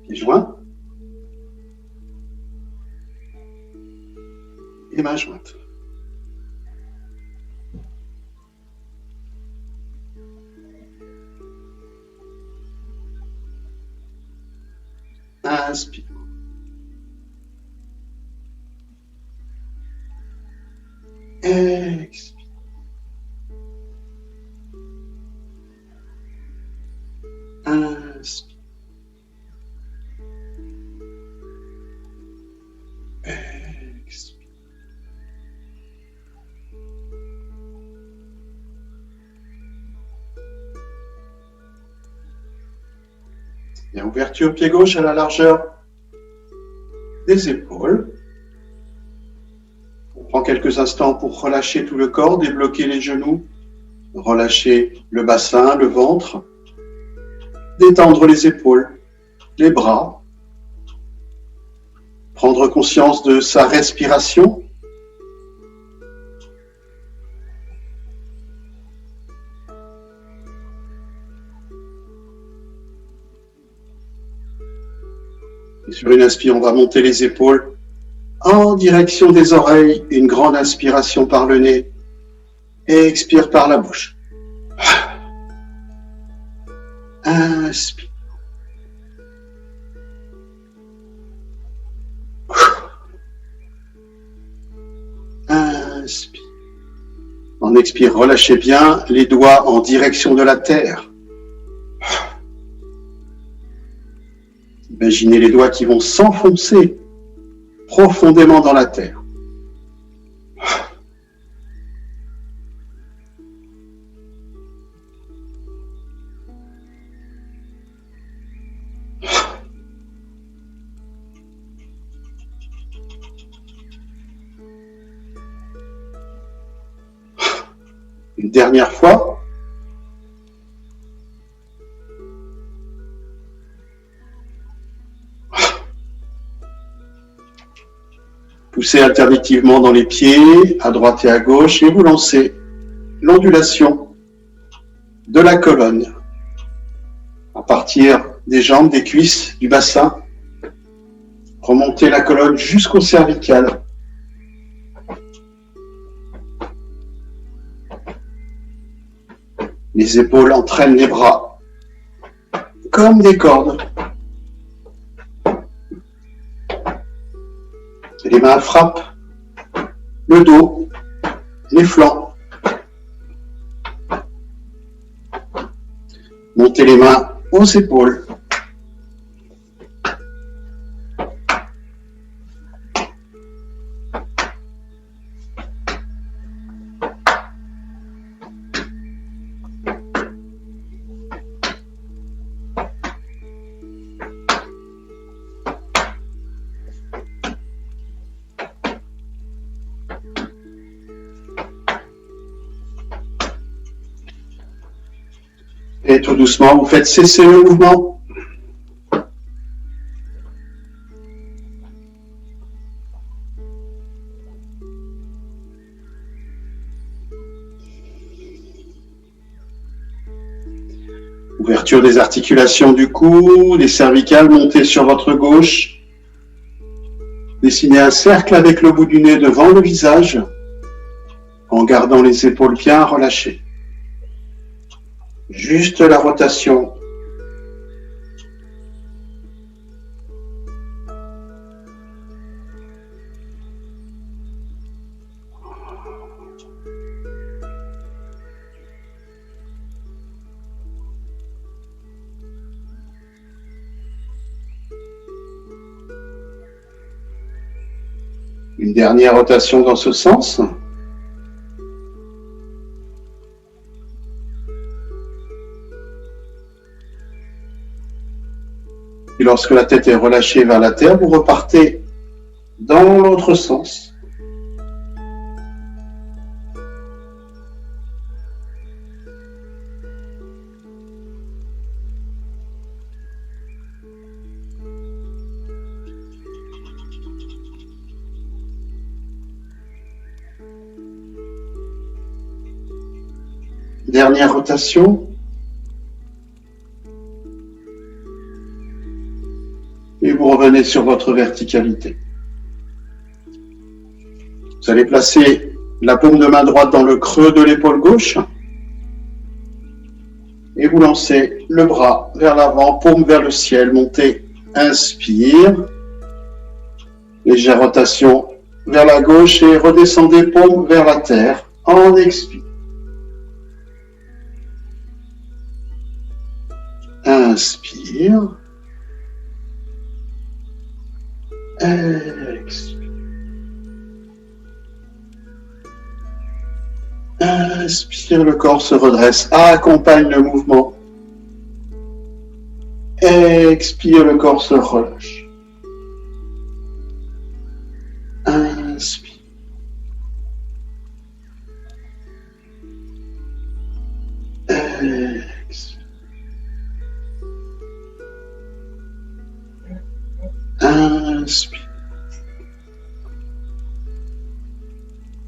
Les joints. Et mains jointes. Inspire. Expire. Inspire. Expire. Et ouverture pied gauche à la largeur des épaules. On prend quelques instants pour relâcher tout le corps, débloquer les genoux, relâcher le bassin, le ventre, détendre les épaules, les bras, prendre conscience de sa respiration. Et sur une inspire, on va monter les épaules en direction des oreilles, une grande inspiration par le nez et expire par la bouche. Inspire. Inspire. En expire, relâchez bien les doigts en direction de la terre. Imaginez les doigts qui vont s'enfoncer profondément dans la terre. Une dernière fois. Poussez alternativement dans les pieds, à droite et à gauche, et vous lancez l'ondulation de la colonne. À partir des jambes, des cuisses, du bassin, remontez la colonne jusqu'au cervical. Les épaules entraînent les bras comme des cordes. Les mains frappent le dos, les flancs. Montez les mains aux épaules. Et tout doucement, vous faites cesser le mouvement. Ouverture des articulations du cou, des cervicales, montez sur votre gauche. Dessinez un cercle avec le bout du nez devant le visage, en gardant les épaules bien relâchées. Juste la rotation. Une dernière rotation dans ce sens. Et lorsque la tête est relâchée vers la terre, vous repartez dans l'autre sens. Dernière rotation. Et vous revenez sur votre verticalité. Vous allez placer la paume de main droite dans le creux de l'épaule gauche. Et vous lancez le bras vers l'avant, paume vers le ciel, montez, inspire. Légère rotation vers la gauche et redescendez paume vers la terre en expire. Inspire. Expire. Inspire, le corps se redresse, accompagne le mouvement. Expire, le corps se relâche. Inspire. Expire. Inspire.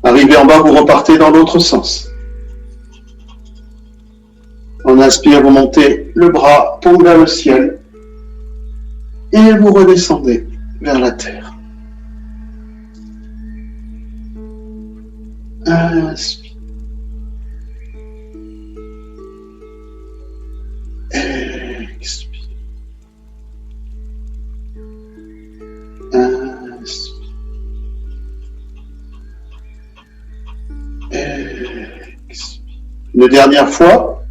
Arrivé en bas, vous repartez dans l'autre sens. On inspire, vous montez le bras, paume vers le ciel. Et vous redescendez vers la terre. Inspire. Expire. Inspire. Expire. Une dernière fois.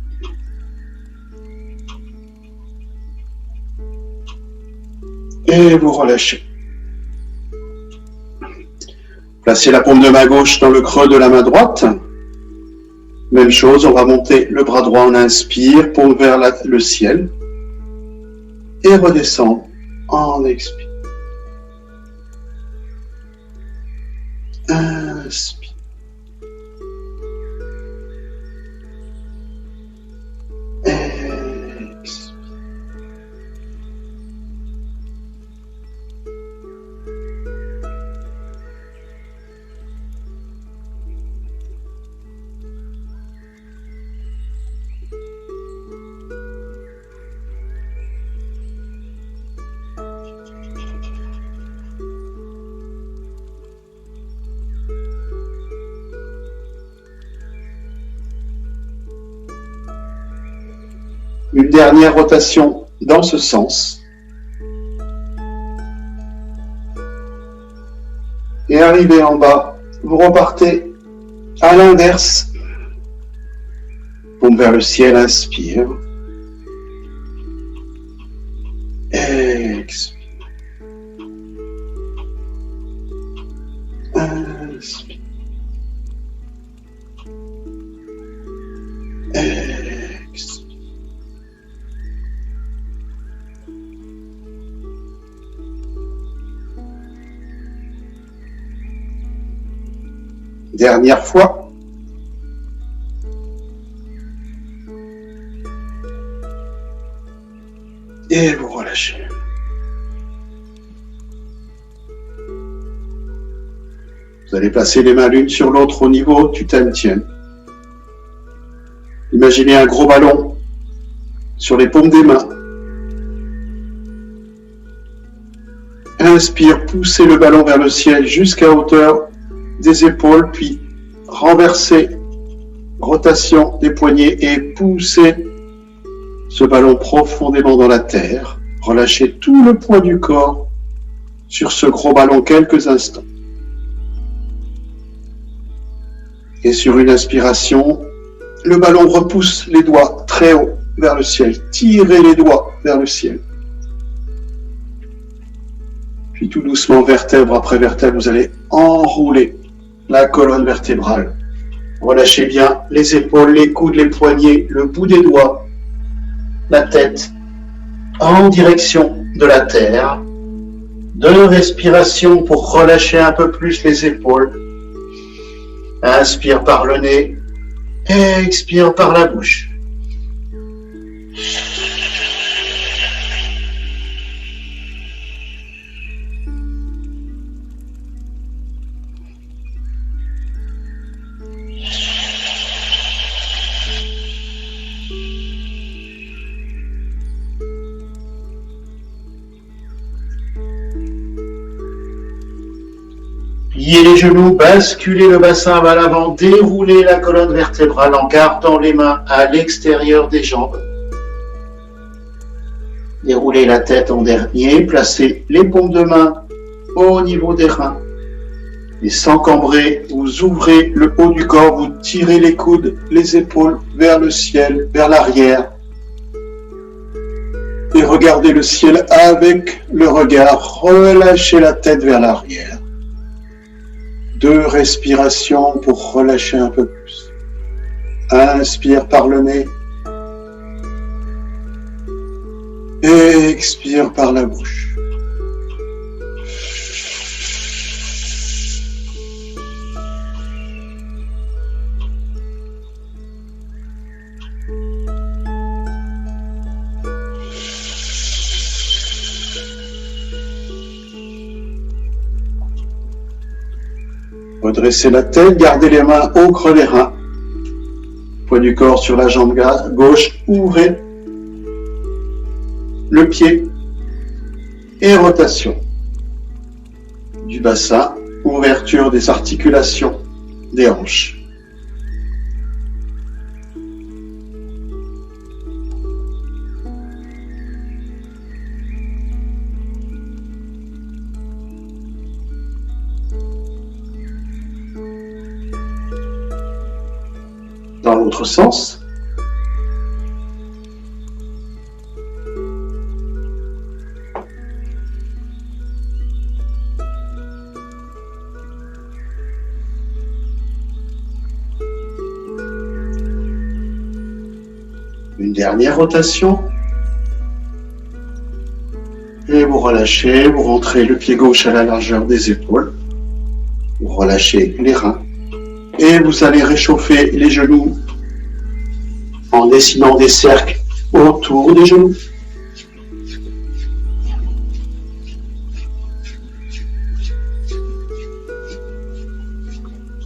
Et vous relâchez. Placez la paume de main gauche dans le creux de la main droite. Même chose, on va monter le bras droit, on inspire, paume vers le ciel. Et redescendre en expire. Inspire. Expire. Une dernière rotation dans ce sens. Et arrivé en bas, vous repartez à l'inverse. Paume vers le ciel, inspire. Expire. Inspire. Expire. Dernière fois. Et vous relâchez. Vous allez placer les mains l'une sur l'autre au niveau du Tantien. Imaginez un gros ballon sur les paumes des mains. Inspire, poussez le ballon vers le ciel jusqu'à hauteur des épaules, puis renversez, rotation des poignets et poussez ce ballon profondément dans la terre. Relâchez tout le poids du corps sur ce gros ballon quelques instants. Et sur une inspiration, le ballon repousse les doigts très haut vers le ciel. Tirez les doigts vers le ciel. Puis tout doucement, vertèbre après vertèbre, vous allez enrouler la colonne vertébrale. Relâchez bien les épaules, les coudes, les poignets, le bout des doigts, la tête en direction de la terre. 2 respirations pour relâcher un peu plus les épaules. Inspire par le nez, expire par la bouche. Pliez les genoux, basculez le bassin vers l'avant, déroulez la colonne vertébrale en gardant les mains à l'extérieur des jambes. Déroulez la tête en dernier, placez les paumes de main au niveau des reins. Et sans cambrer, vous ouvrez le haut du corps, vous tirez les coudes, les épaules vers le ciel, vers l'arrière. Et regardez le ciel avec le regard, relâchez la tête vers l'arrière. 2 respirations pour relâcher un peu plus. Inspire par le nez. Et expire par la bouche. Redressez la tête, gardez les mains au creux des reins. Poids du corps sur la jambe gauche, ouvrez le pied et rotation du bassin, ouverture des articulations des hanches. Dans l'autre sens. Une dernière rotation. Et vous relâchez, vous rentrez le pied gauche à la largeur des épaules. Vous relâchez les reins. Et vous allez réchauffer les genoux en dessinant des cercles autour des genoux.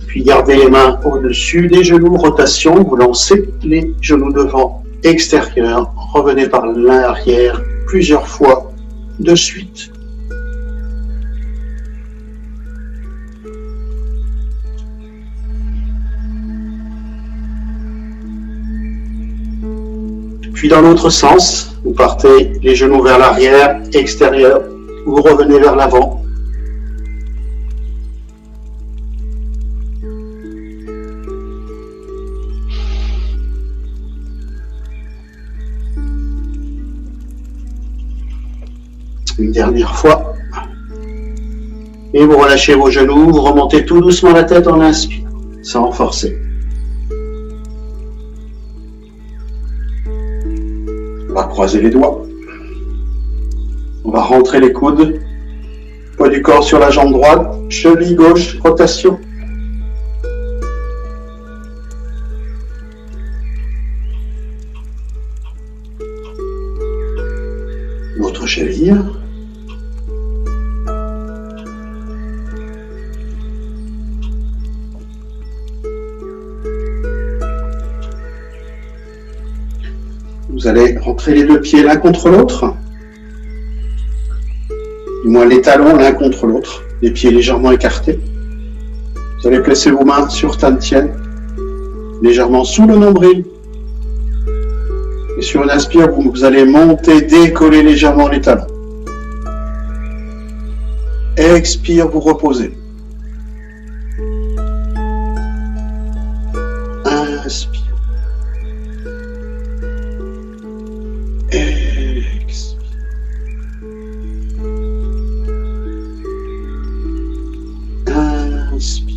Puis gardez les mains au-dessus des genoux, rotation, vous lancez les genoux devant, extérieur, revenez par l'arrière plusieurs fois de suite. Puis dans l'autre sens, vous partez les genoux vers l'arrière, extérieur, vous revenez vers l'avant. Une dernière fois. Et vous relâchez vos genoux, vous remontez tout doucement la tête en inspire, sans forcer. On va croiser les doigts. On va rentrer les coudes. Poids du corps sur la jambe droite, cheville gauche, rotation. L'autre cheville. Vous allez rentrer les deux pieds l'un contre l'autre. Du moins les talons l'un contre l'autre, les pieds légèrement écartés. Vous allez placer vos mains sur Tantien, légèrement sous le nombril. Et sur une inspire, vous allez monter, décoller légèrement les talons. Expire, vous reposez. Inspire. Expire. Inspire.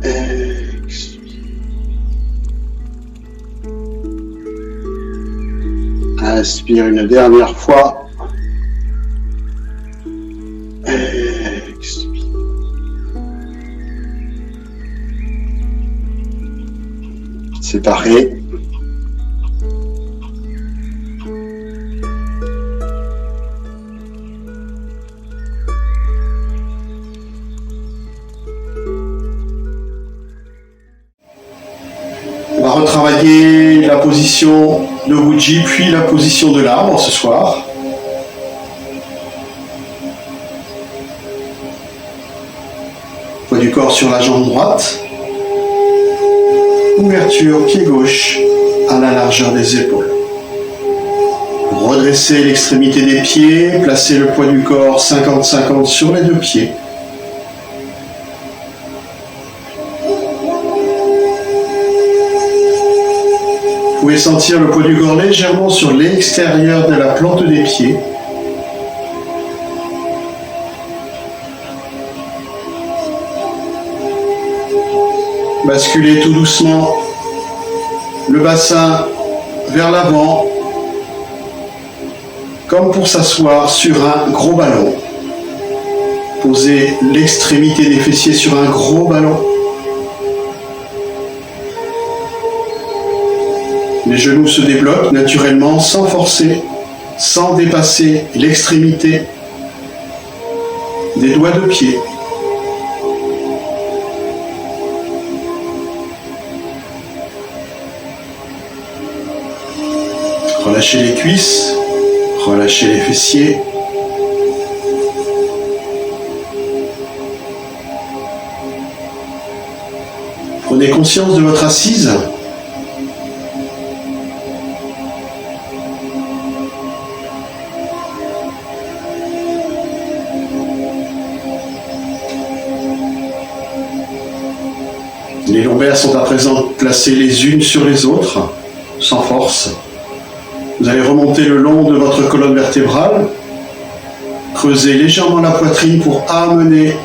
Expire. Inspire une dernière fois. Expire. Séparé. On va retravailler la position de Wuji, puis la position de l'arbre ce soir. sur la jambe droite. Ouverture pied gauche à la largeur des épaules. Redressez l'extrémité des pieds, placez le poids du corps 50-50 sur les deux pieds. Vous pouvez sentir le poids du corps légèrement sur l'extérieur de la plante des pieds. Basculez tout doucement le bassin vers l'avant, comme pour s'asseoir sur un gros ballon. Posez l'extrémité des fessiers sur un gros ballon. Les genoux se débloquent naturellement, sans forcer, sans dépasser l'extrémité des doigts de pied. Relâchez les cuisses, relâchez les fessiers. Prenez conscience de votre assise. Les lombaires sont à présent placées les unes sur les autres, sans force. Vous allez remonter le long de votre colonne vertébrale, creuser légèrement la poitrine pour amener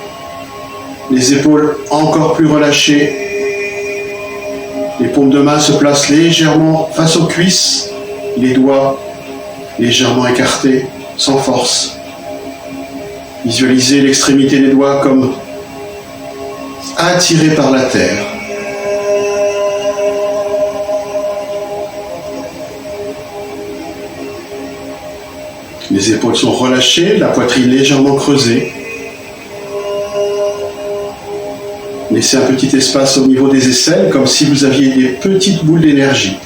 les épaules encore plus relâchées. Les paumes de main se placent légèrement face aux cuisses, les doigts légèrement écartés, sans force. Visualisez l'extrémité des doigts comme attirée par la terre. Les épaules sont relâchées, la poitrine légèrement creusée. Laissez un petit espace au niveau des aisselles, comme si vous aviez des petites boules d'énergie.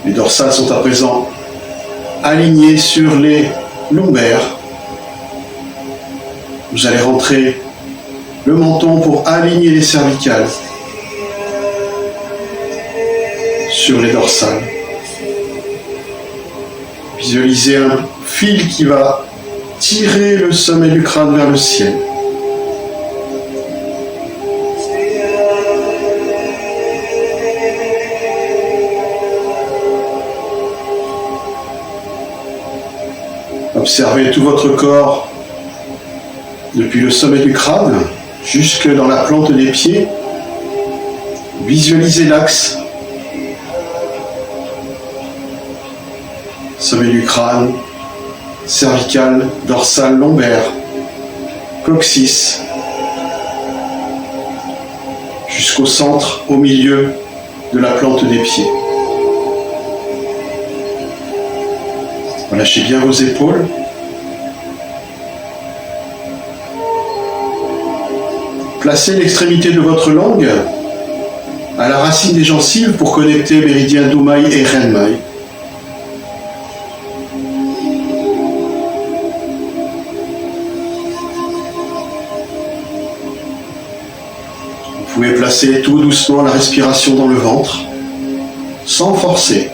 Les dorsales sont à présent alignées sur les lombaires. Vous allez rentrer le menton pour aligner les cervicales sur les dorsales. Visualisez un fil qui va tirer le sommet du crâne vers le ciel. Observez tout votre corps depuis le sommet du crâne jusque dans la plante des pieds. Visualisez l'axe. Sommet du crâne, cervical, dorsal, lombaire, coccyx, jusqu'au centre, au milieu de la plante des pieds. Relâchez bien vos épaules. Placez l'extrémité de votre langue à la racine des gencives pour connecter méridien Dumai et Renmai. Vous pouvez placer tout doucement la respiration dans le ventre, sans forcer.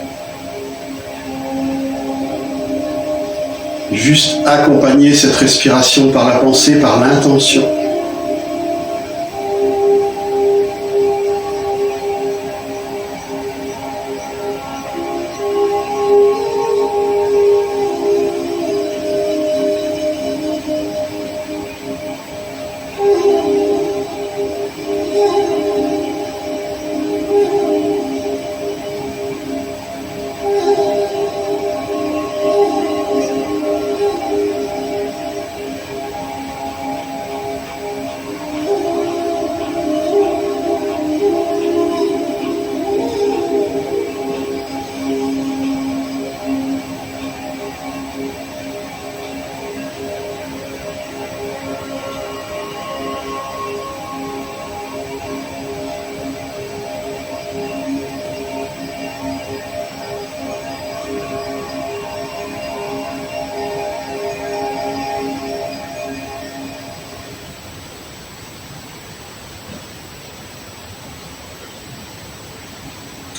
Juste accompagner cette respiration par la pensée, par l'intention.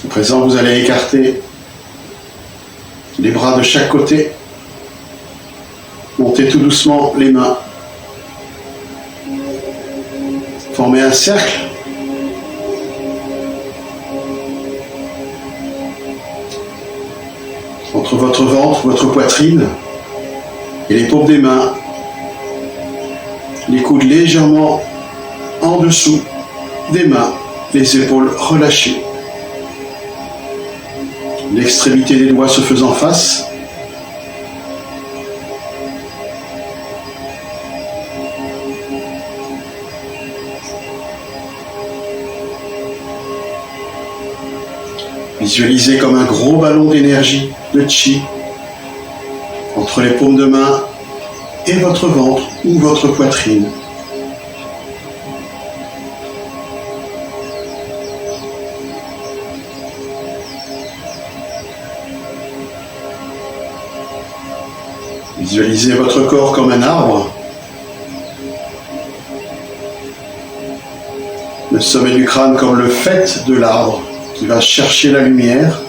À présent, vous allez écarter les bras de chaque côté. Montez tout doucement les mains. Formez un cercle. Entre votre ventre, votre poitrine et les paumes des mains. Les coudes légèrement en dessous des mains, les épaules relâchées. L'extrémité des doigts se faisant face. Visualisez comme un gros ballon d'énergie, de chi, entre les paumes de main et votre ventre ou votre poitrine. Visualisez votre corps comme un arbre. Le sommet du crâne comme le faîte de l'arbre qui va chercher la lumière,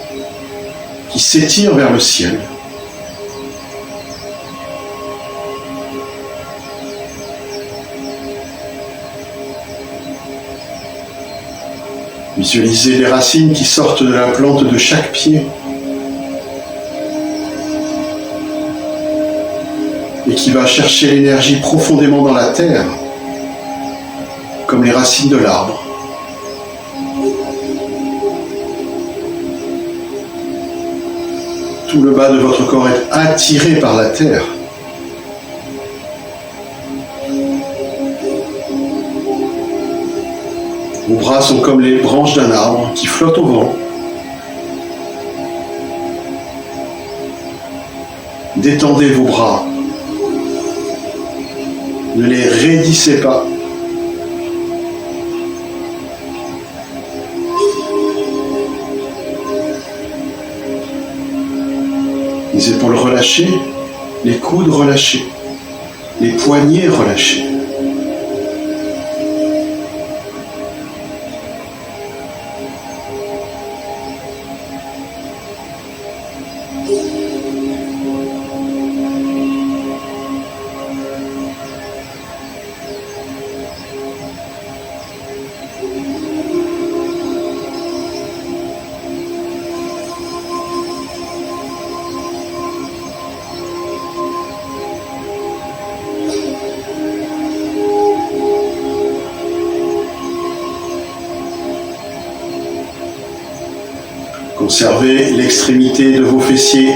qui s'étire vers le ciel. Visualisez les racines qui sortent de la plante de chaque pied et qui va chercher l'énergie profondément dans la terre, comme les racines de l'arbre. Tout le bas de votre corps est attiré par la terre. Vos bras sont comme les branches d'un arbre qui flottent au vent. Détendez vos bras. Ne les raidissez pas. Les épaules relâchées, les coudes relâchés, les poignets relâchés. Conservez l'extrémité de vos fessiers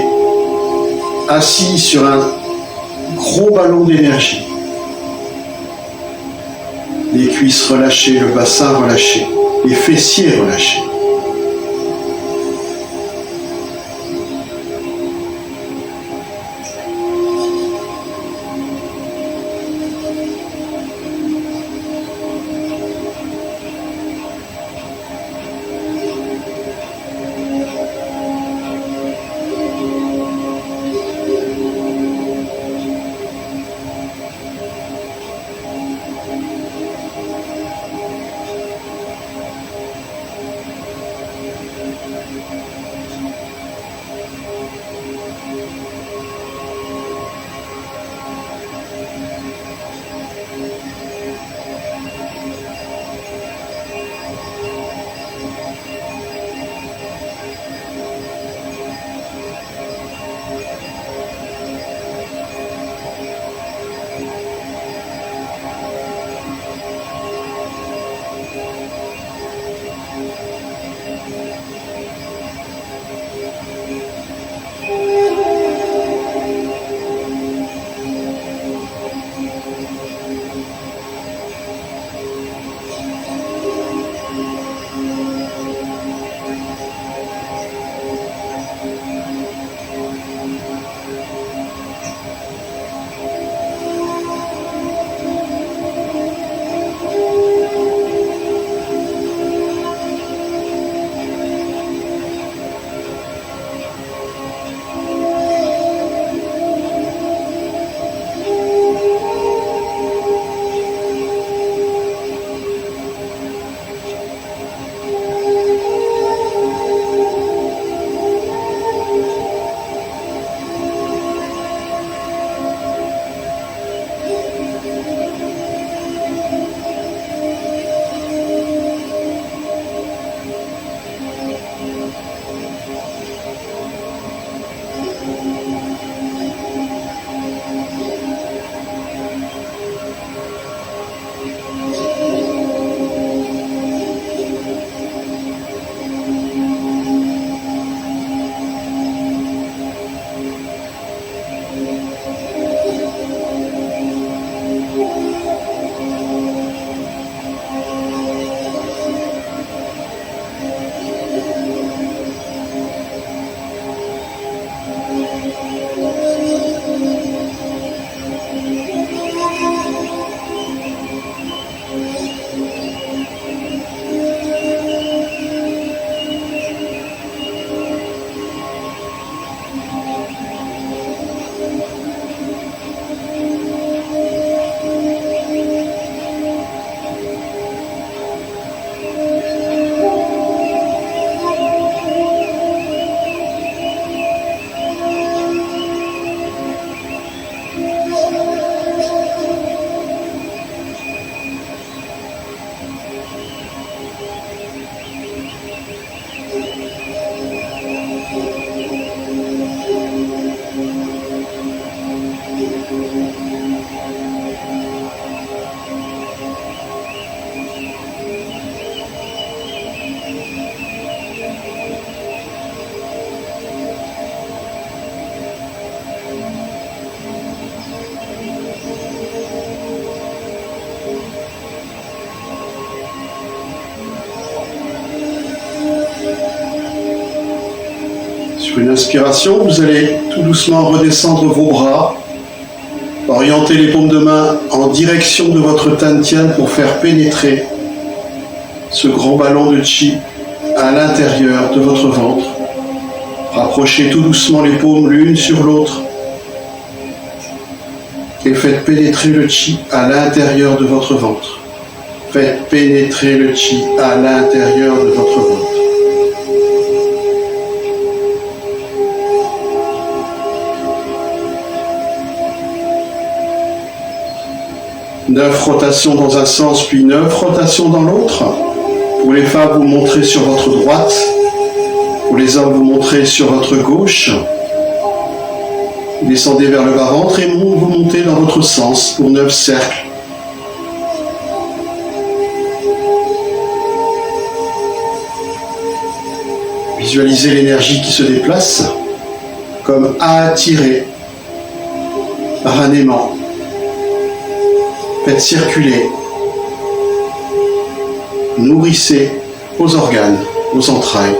assis sur un gros ballon d'énergie. Les cuisses relâchées, le bassin relâché, les fessiers relâchés. Sur une inspiration, vous allez tout doucement redescendre vos bras, orienter les paumes de main en direction de votre Tantien pour faire pénétrer ce grand ballon de chi à l'intérieur de votre ventre. Rapprochez tout doucement les paumes l'une sur l'autre et faites pénétrer le chi à l'intérieur de votre ventre. Faites pénétrer le chi à l'intérieur de votre ventre. Neuf rotations dans un sens, puis 9 rotations dans l'autre. Pour les femmes, vous montrez sur votre droite. Pour les hommes, vous montrez sur votre gauche. Descendez vers le bas-ventre et vous montez dans votre sens pour 9 cercles. Visualisez l'énergie qui se déplace comme attirée par un aimant. Faites circuler, nourrissez vos organes, vos entrailles.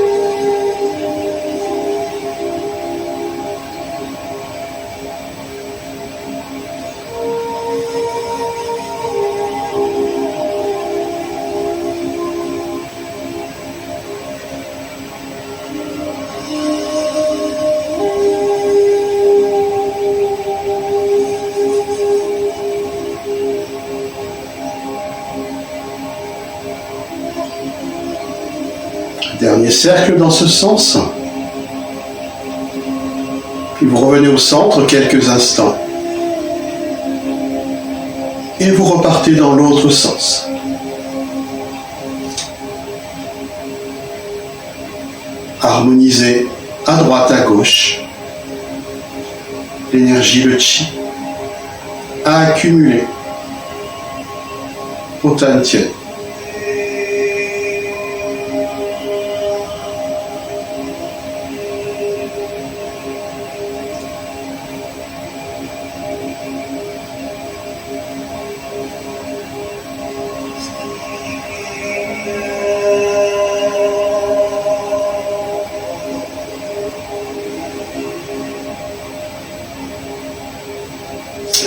Dernier cercle dans ce sens. Puis vous revenez au centre quelques instants. Et vous repartez dans l'autre sens. Harmonisez à droite, à gauche. L'énergie, le chi, accumulée au Tantien.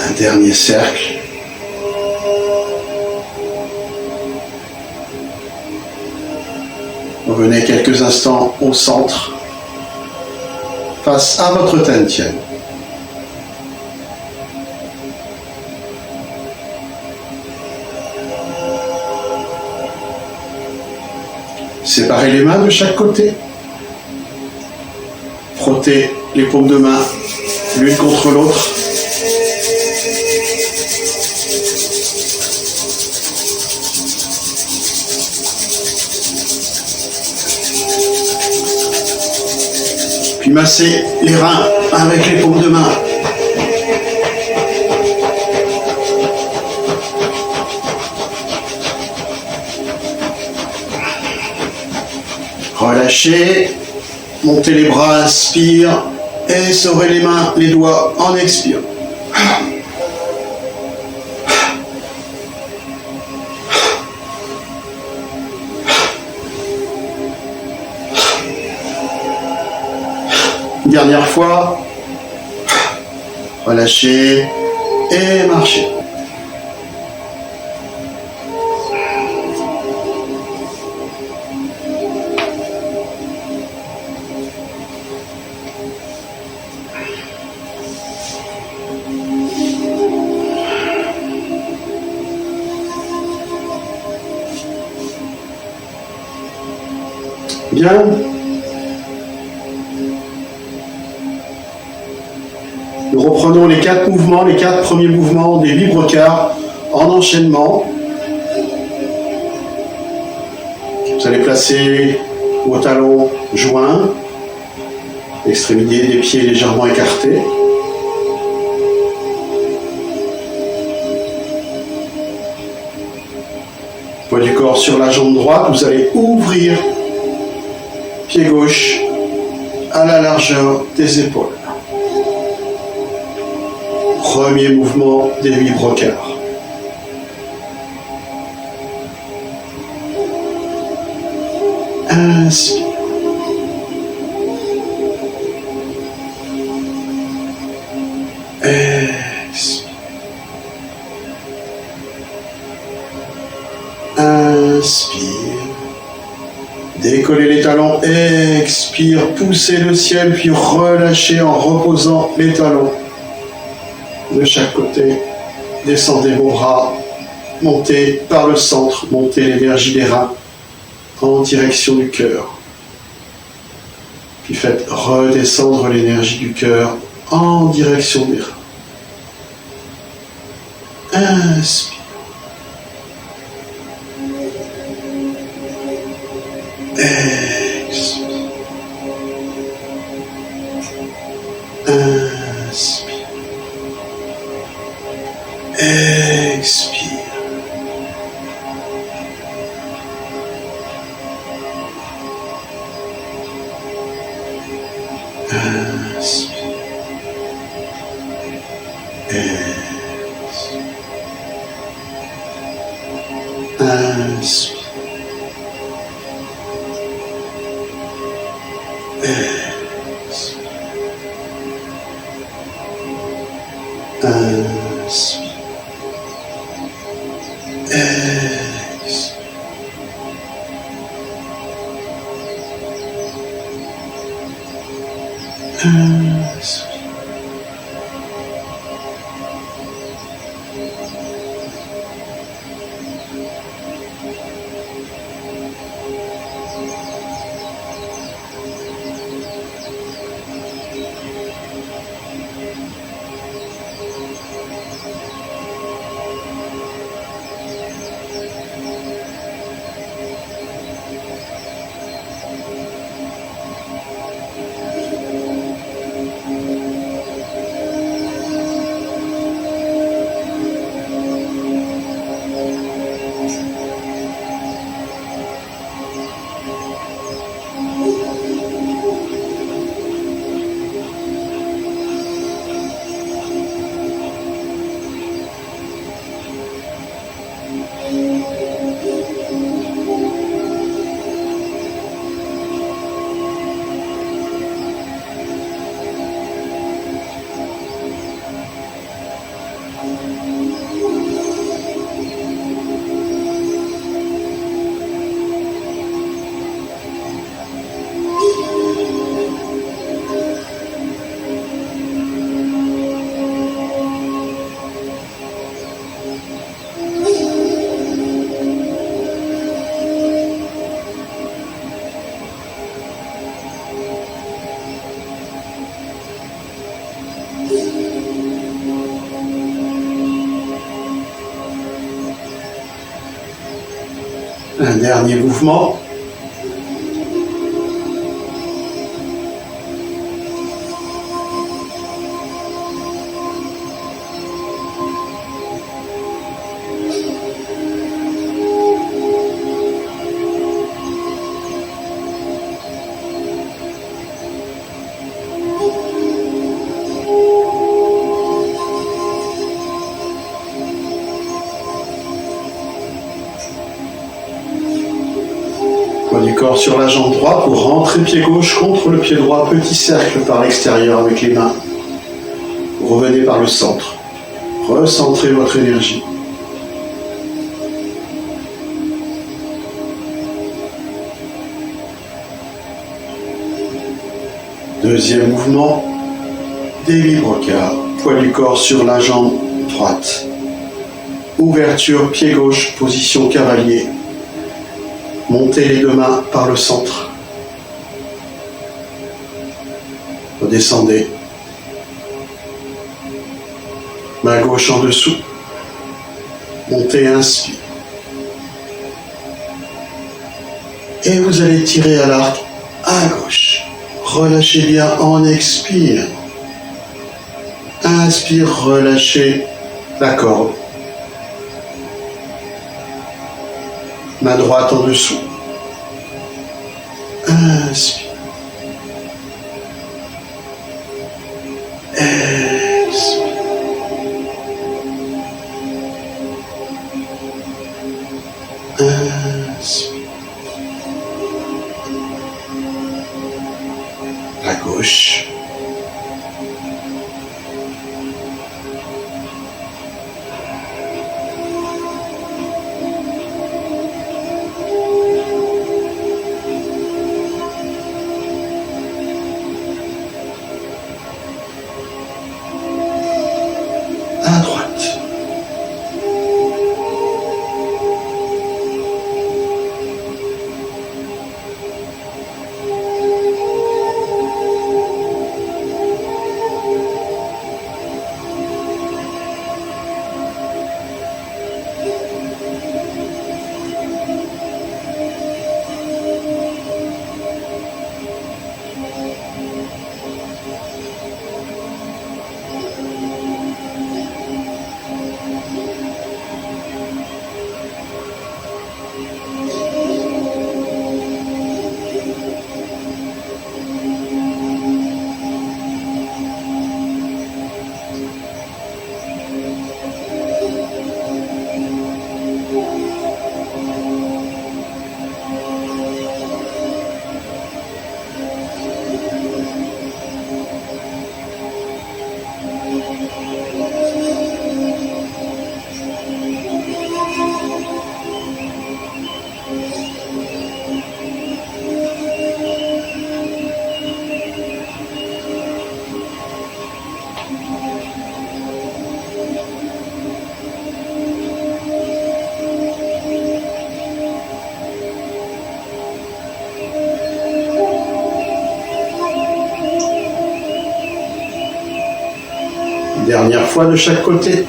Un dernier cercle. Revenez quelques instants au centre, face à votre Tantien. Séparez les mains de chaque côté. Frottez les paumes de main l'une contre l'autre. Puis massez les reins avec les paumes de main. Relâchez, montez les bras, inspire, et serrez les mains, les doigts en expire. Dernière fois, relâchez et marchez. Bien. Nous reprenons les 4 mouvements, les 4 premiers mouvements des vibrocards en enchaînement. Vous allez placer vos talons joints, l'extrémité des pieds légèrement écartée. Poids du corps sur la jambe droite, vous allez ouvrir pied gauche à la largeur des épaules. Premier mouvement des vibrocards. Inspire. Décollez les talons, expire, poussez le ciel, puis relâchez en reposant les talons de chaque côté. Descendez vos bras, montez par le centre, montez l'énergie des reins en direction du cœur. Puis faites redescendre l'énergie du cœur en direction des reins. Inspire. Expire. Inspire. Expire. Inspire. Inspire. Un dernier mouvement. Poids du corps sur la jambe droite pour rentrer pied gauche contre le pied droit, petit cercle par l'extérieur avec les mains. Vous revenez par le centre. Recentrez votre énergie. Deuxième mouvement, délibre-car. Poids du corps sur la jambe droite. Ouverture, pied gauche, position cavalier. Montez les deux mains par le centre. Redescendez. Main gauche en dessous. Montez, inspire. Et vous allez tirer à l'arc à gauche. Relâchez bien en expire. Inspire, relâchez la corde. Main droite en dessous. Inspire. Expire. Inspire. À gauche. Dernière fois de chaque côté.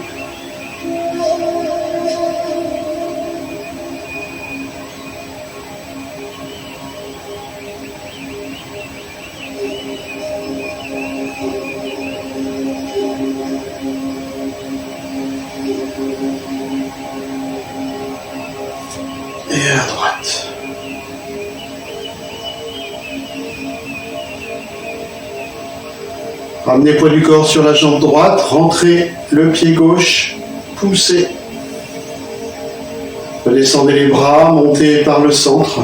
Et à droite. Ramenez le poids du corps sur la jambe droite, rentrez le pied gauche, poussez. Redescendez les bras, montez par le centre.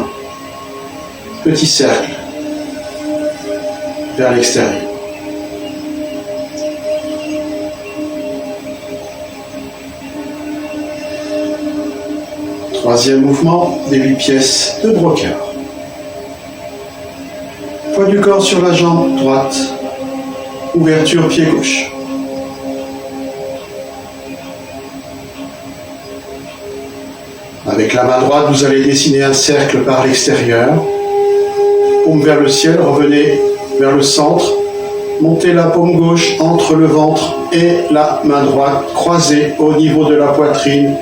Petit cercle vers l'extérieur. Troisième mouvement, des 8 pièces de brocard. Poids du corps sur la jambe droite. Ouverture pied gauche. Avec la main droite, vous allez dessiner un cercle par l'extérieur. Paume vers le ciel, revenez vers le centre. Montez la paume gauche entre le ventre et la main droite, croisée au niveau de la poitrine.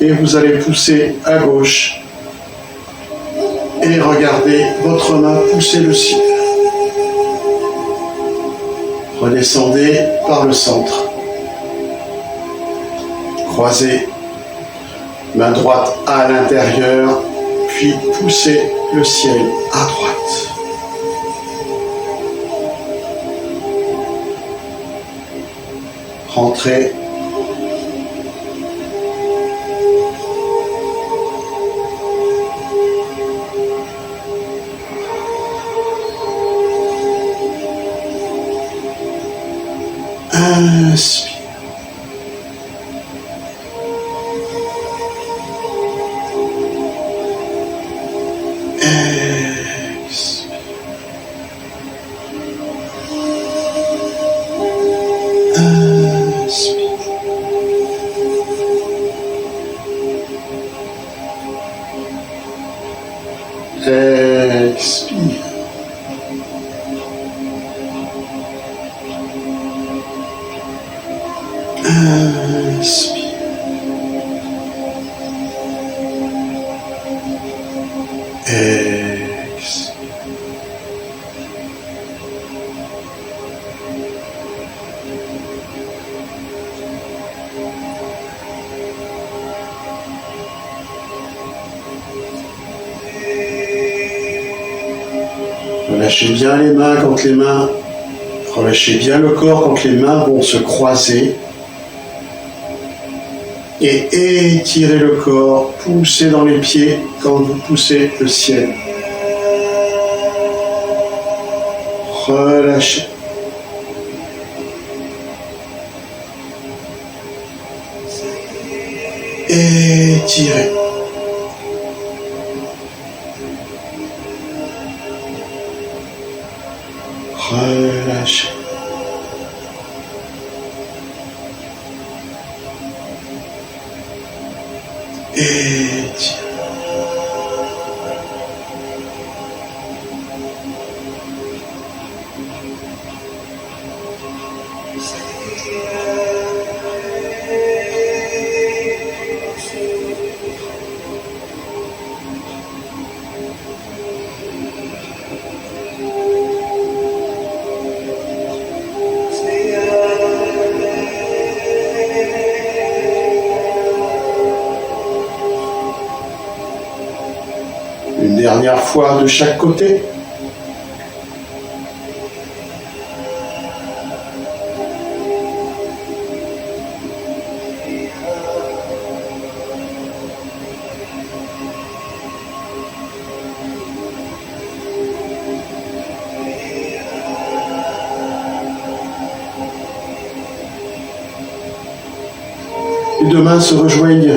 Et vous allez pousser à gauche. Et regardez votre main pousser le ciel. Redescendez par le centre. Croisez, main droite à l'intérieur, puis poussez le ciel à droite. Rentrez. Inspire. Expire. Inspire. Expire. Inspire. Expire. Relâchez bien les mains quand les mains... Relâchez bien le corps quand les mains vont se croiser. Et étirez le corps, poussez dans les pieds quand vous poussez le ciel. Relâchez. Étirez. Relâchez. Étirez. Une dernière fois de chaque côté. Les deux mains se rejoignent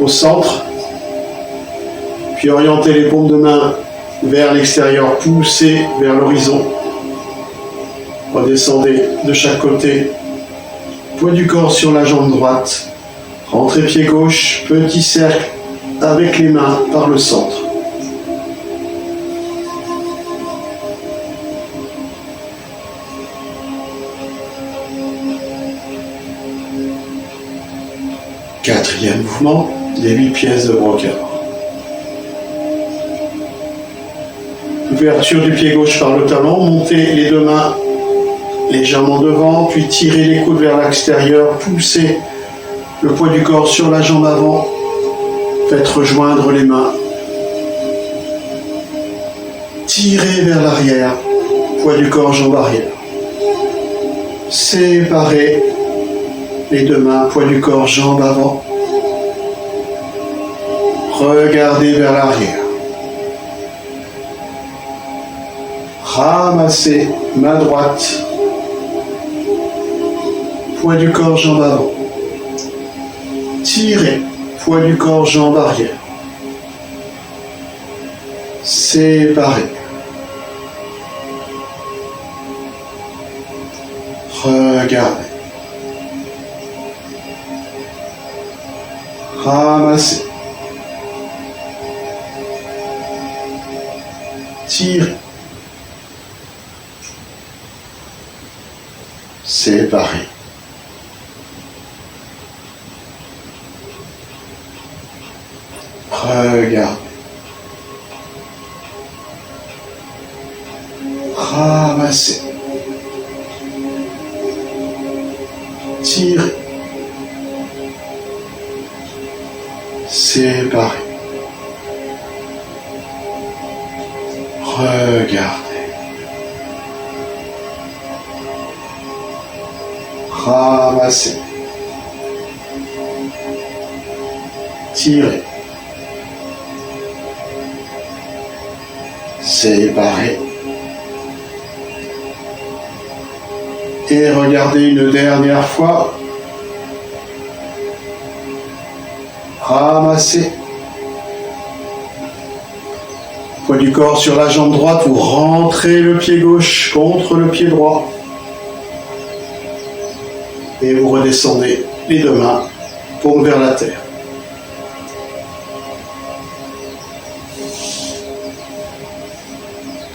au centre. Puis orientez les paumes de main vers l'extérieur, poussez vers l'horizon. Redescendez de chaque côté. Poids du corps sur la jambe droite. Rentrez pied gauche, petit cercle avec les mains par le centre. Quatrième mouvement, les 8 pièces de brocard. Ouverture du pied gauche par le talon, montez les 2 mains légèrement devant, puis tirez les coudes vers l'extérieur, poussez le poids du corps sur la jambe avant, faites rejoindre les mains, tirez vers l'arrière, poids du corps, jambe arrière, séparez les 2 mains, poids du corps, jambe avant, regardez vers l'arrière. Ramassez, main droite, poids du corps, jambe avant. Tirez, poids du corps, jambe arrière. Séparez. Regardez. Ramassez. Tirez. Séparez. Regardez. Ramassez. Tirez. Séparez. Regardez. Ramassez. Tirez. Séparez. Et regardez une dernière fois. Ramassez. Poids du corps sur la jambe droite, vous rentrez le pied gauche contre le pied droit. Et vous redescendez les 2 mains, paume vers la terre.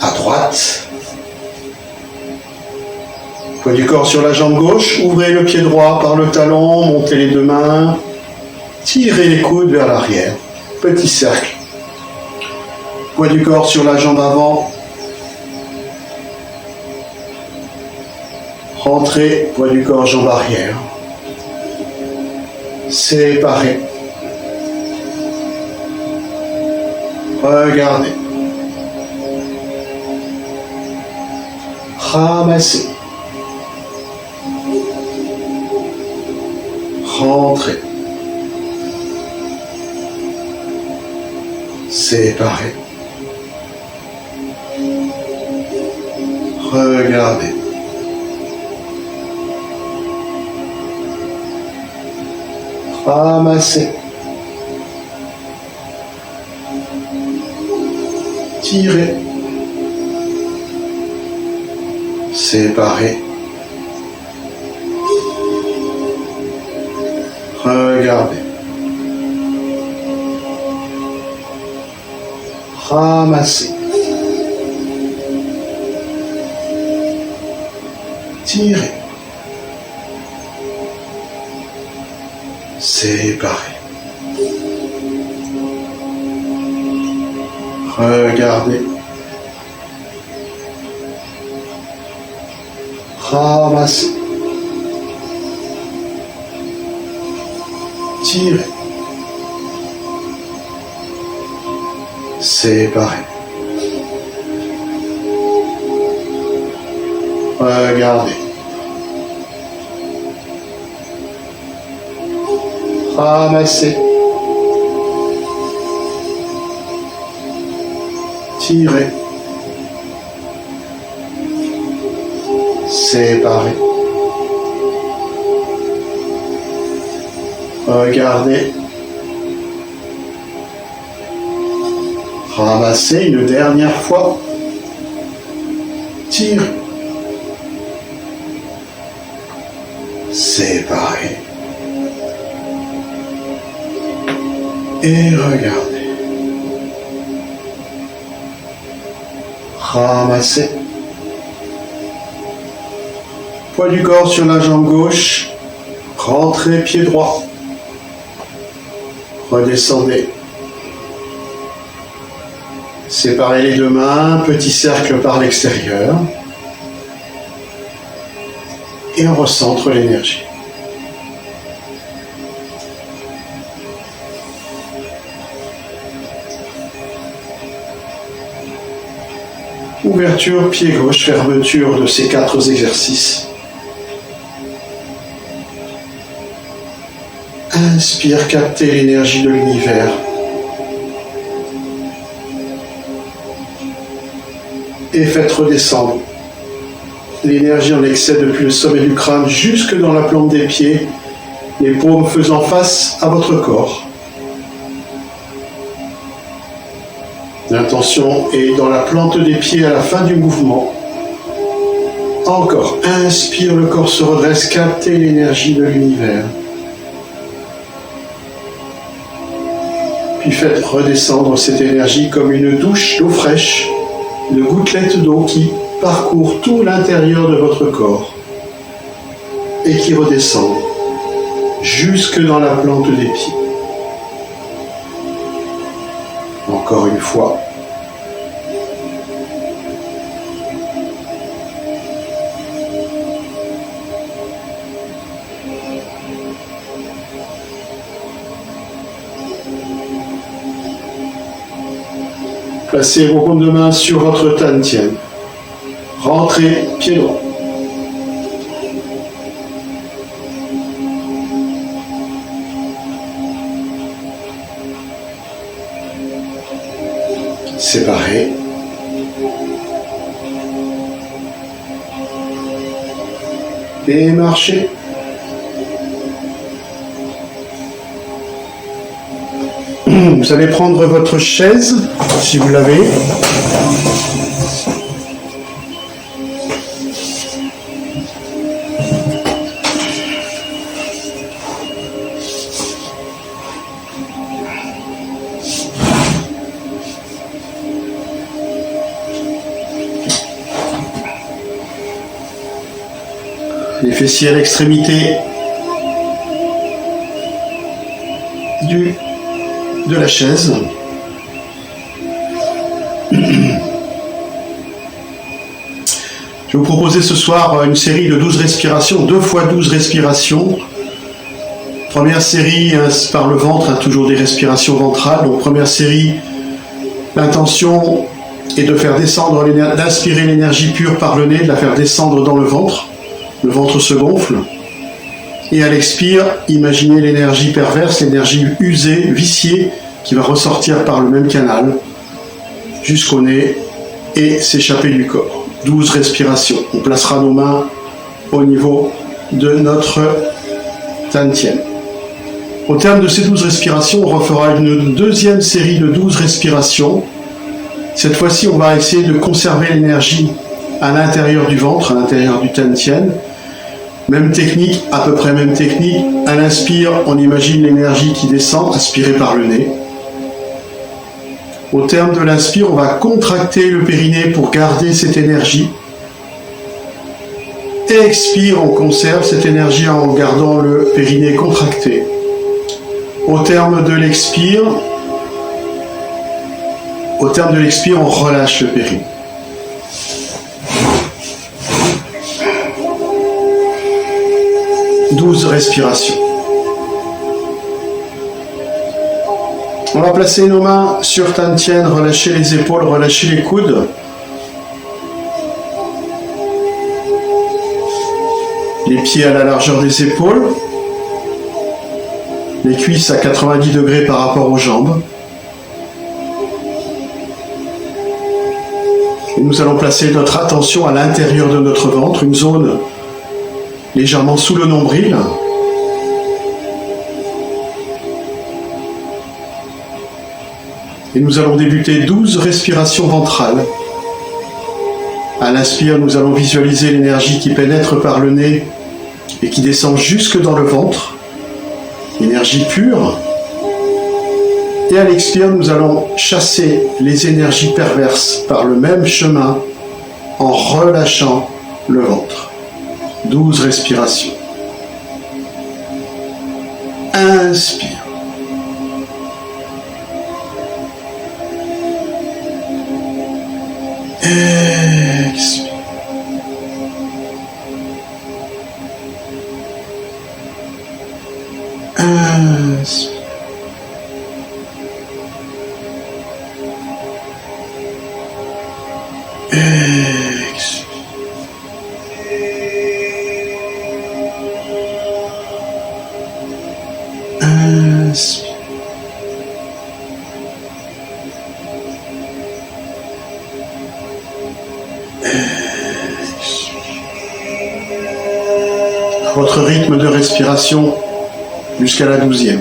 À droite. Poids du corps sur la jambe gauche, ouvrez le pied droit par le talon, montez les 2 mains, tirez les coudes vers l'arrière, petit cercle. Poids du corps sur la jambe avant, rentrez, poids du corps, jambe arrière, séparez, regardez, ramassez, rentrez, séparez, regardez, ramassez, tirez, séparez, regardez, ramassez, tirez, séparez, regardez, ramassez, tirez, séparez, regardez, ramassez, tirez, séparez, regardez, ramassez une dernière fois, tirez, séparez, et regardez, ramassez, poids du corps sur la jambe gauche, rentrez pied droit, Redescendez. Séparez les deux mains, petit cercle par l'extérieur. Et on recentre l'énergie. Ouverture, pied gauche, fermeture de ces 4 exercices. Inspire, captez l'énergie de l'univers. Et faites redescendre l'énergie en excès depuis le sommet du crâne jusque dans la plante des pieds, les paumes faisant face à votre corps. L'intention est dans la plante des pieds à la fin du mouvement. Encore, inspire, le corps se redresse, captez l'énergie de l'univers. Puis faites redescendre cette énergie comme une douche d'eau fraîche, de gouttelettes d'eau qui parcourt tout l'intérieur de votre corps et qui redescend jusque dans la plante des pieds. Encore une fois. Placez vos paumes de main sur votre Tantien. Rentrez pied droit. Séparez. Et marchez. Vous allez prendre votre chaise, si vous l'avez. Les fessiers à l'extrémité de la chaise. Je vais vous proposer ce soir une série de 12 respirations, 2 fois 12 respirations. Première série par le ventre, toujours des respirations ventrales. Donc première série, l'intention est de faire descendre, d'inspirer l'énergie pure par le nez, de la faire descendre dans le ventre se gonfle. Et à l'expire, imaginez l'énergie perverse, l'énergie usée, viciée, qui va ressortir par le même canal jusqu'au nez et s'échapper du corps. 12 respirations. On placera nos mains au niveau de notre Tantien. Au terme de ces 12 respirations, on refera une deuxième série de 12 respirations. Cette fois-ci, on va essayer de conserver l'énergie à l'intérieur du ventre, à l'intérieur du Tantien. Même technique, à peu près même technique. À l'inspire, on imagine l'énergie qui descend, aspirée par le nez. Au terme de l'inspire, on va contracter le périnée pour garder cette énergie. Expire, on conserve cette énergie en gardant le périnée contracté. Au terme de l'expire, on relâche le périnée. « 12 respirations. On va placer nos mains sur Tantien, relâcher les épaules, relâcher les coudes. Les pieds à la largeur des épaules. Les cuisses à 90 degrés par rapport aux jambes. Et nous allons placer notre attention à l'intérieur de notre ventre, une zone légèrement sous le nombril. Et nous allons débuter 12 respirations ventrales. À l'inspire, nous allons visualiser l'énergie qui pénètre par le nez et qui descend jusque dans le ventre. Énergie pure. Et à l'expire, nous allons chasser les énergies perverses par le même chemin en relâchant le ventre. 12 respirations. Inspire. Expire. Inspire. Expire. Inspire. À votre rythme de respiration jusqu'à la 12e.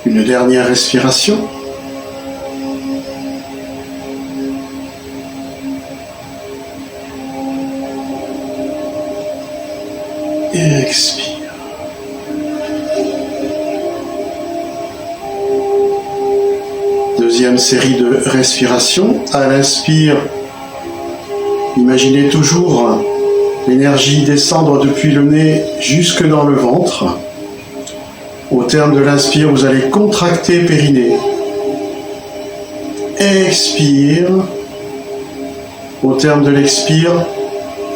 Une dernière respiration. Et expire. Deuxième série de respirations. À l'inspire, imaginez toujours l'énergie descendre depuis le nez jusque dans le ventre. Au terme de l'inspire, vous allez contracter périnée. Expire. Au terme de l'expire,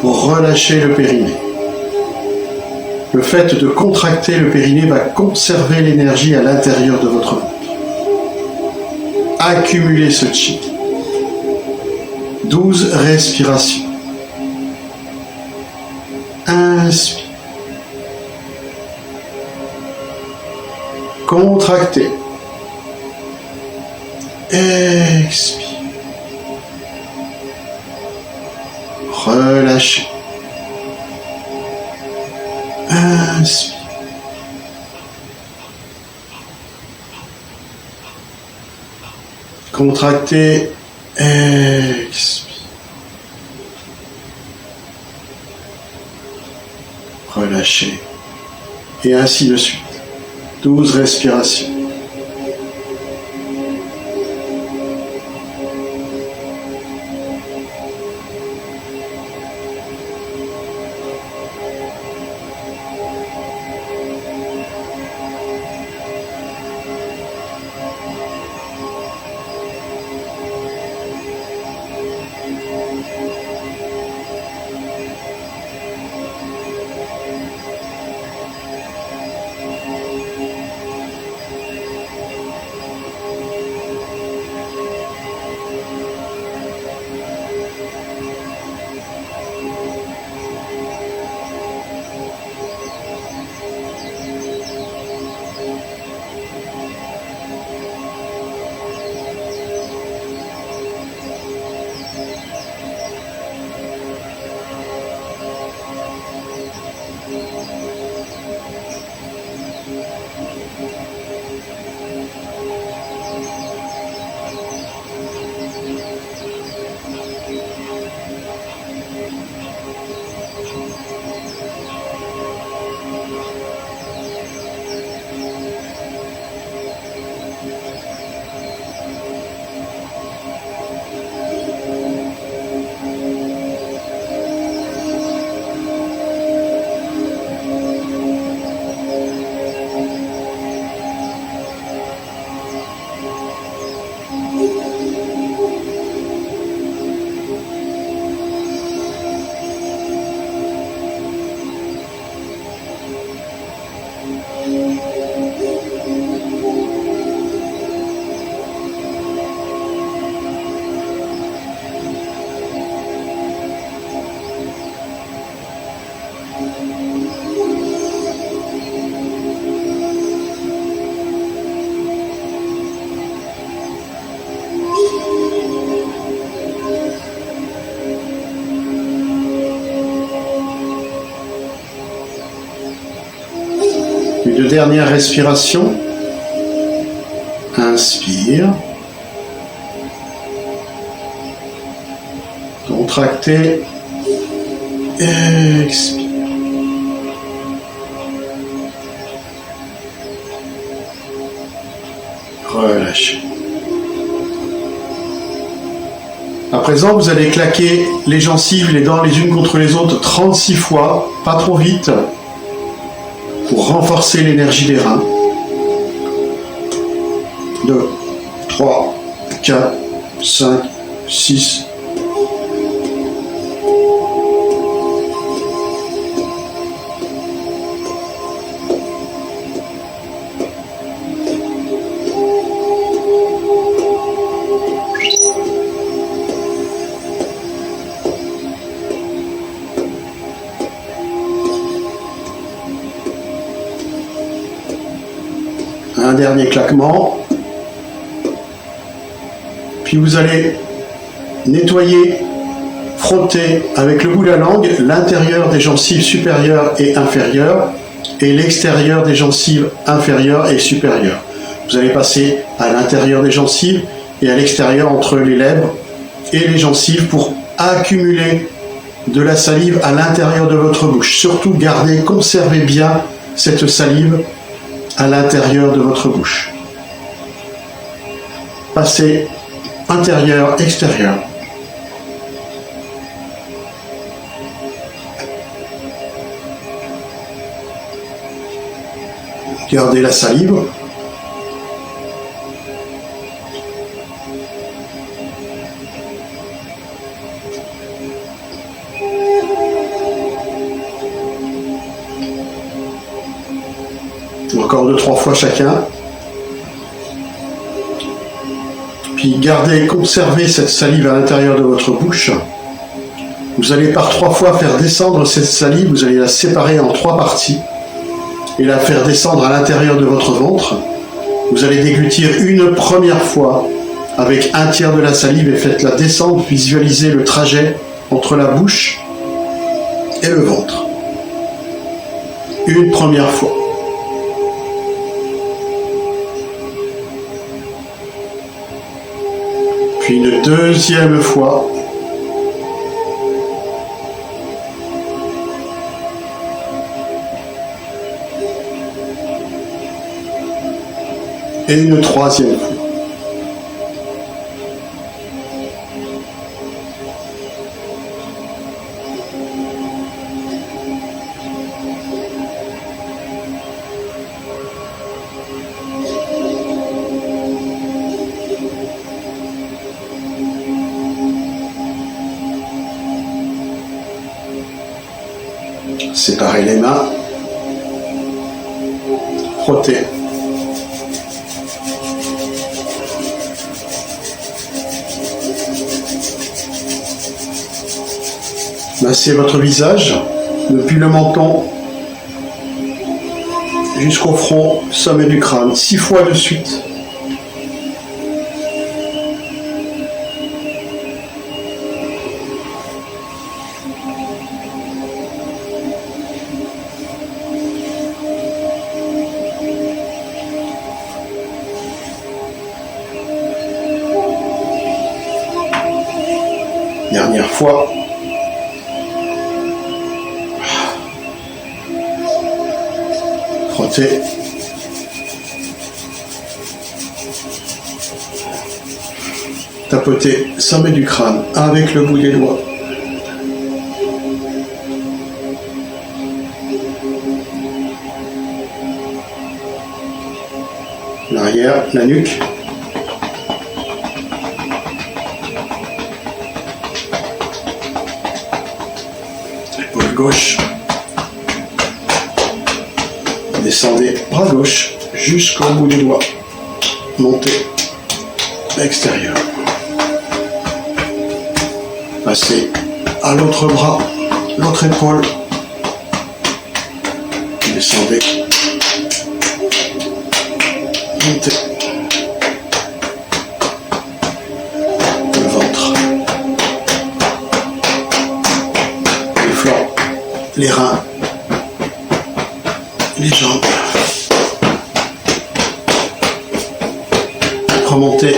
pour relâcher le périnée. Le fait de contracter le périnée va conserver l'énergie à l'intérieur de votre ventre. Accumulez ce chi. 12 respirations. Inspire. Contractez. Expire. Relâchez. Inspire. Contractez. Expire. Relâchez. Et ainsi de suite. 12 respirations. 2 dernières respirations. Inspire. Contractez. Expire. Relâchez. À présent, vous allez claquer les gencives, les dents les unes contre les autres 36 fois, pas trop vite, pour renforcer l'énergie des reins. 2, 3, 4, 5, 6. Un dernier claquement. Puis vous allez nettoyer, frotter avec le bout de la langue l'intérieur des gencives supérieures et inférieures et l'extérieur des gencives inférieures et supérieures. Vous allez passer à l'intérieur des gencives et à l'extérieur entre les lèvres et les gencives pour accumuler de la salive à l'intérieur de votre bouche. Surtout gardez, conservez bien cette salive à l'intérieur de votre bouche. Passez intérieur, extérieur. Gardez la salive. Encore 2-3 fois chacun. Puis gardez, conservez cette salive à l'intérieur de votre bouche. Vous allez par 3 fois faire descendre cette salive, vous allez la séparer en 3 parties et la faire descendre à l'intérieur de votre ventre. Vous allez déglutir une première fois avec 1/3 de la salive et faites-la descendre, visualisez le trajet entre la bouche et le ventre. Une première fois. Puis une deuxième fois. Et une troisième fois. Séparez les mains. Frottez. Massez votre visage depuis le menton jusqu'au front, sommet du crâne, 6 fois de suite. Dernière fois. Frottez. Tapotez sommet du crâne avec le bout des doigts. L'arrière, la nuque. Épaule gauche. Descendez bras gauche jusqu'au bout des doigts. Montez l'extérieur. Passez à l'autre bras, l'autre épaule. Descendez. Montez. Le ventre. Les flancs. Les reins. Les jambes. remonter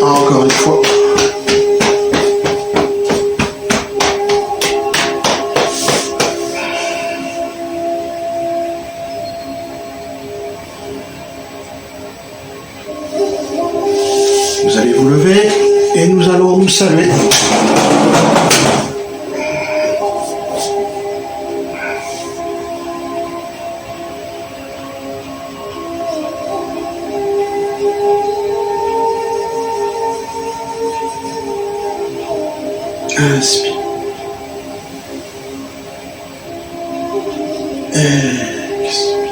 encore une fois. Vous allez vous lever et nous allons nous saluer. Inspire. Expire.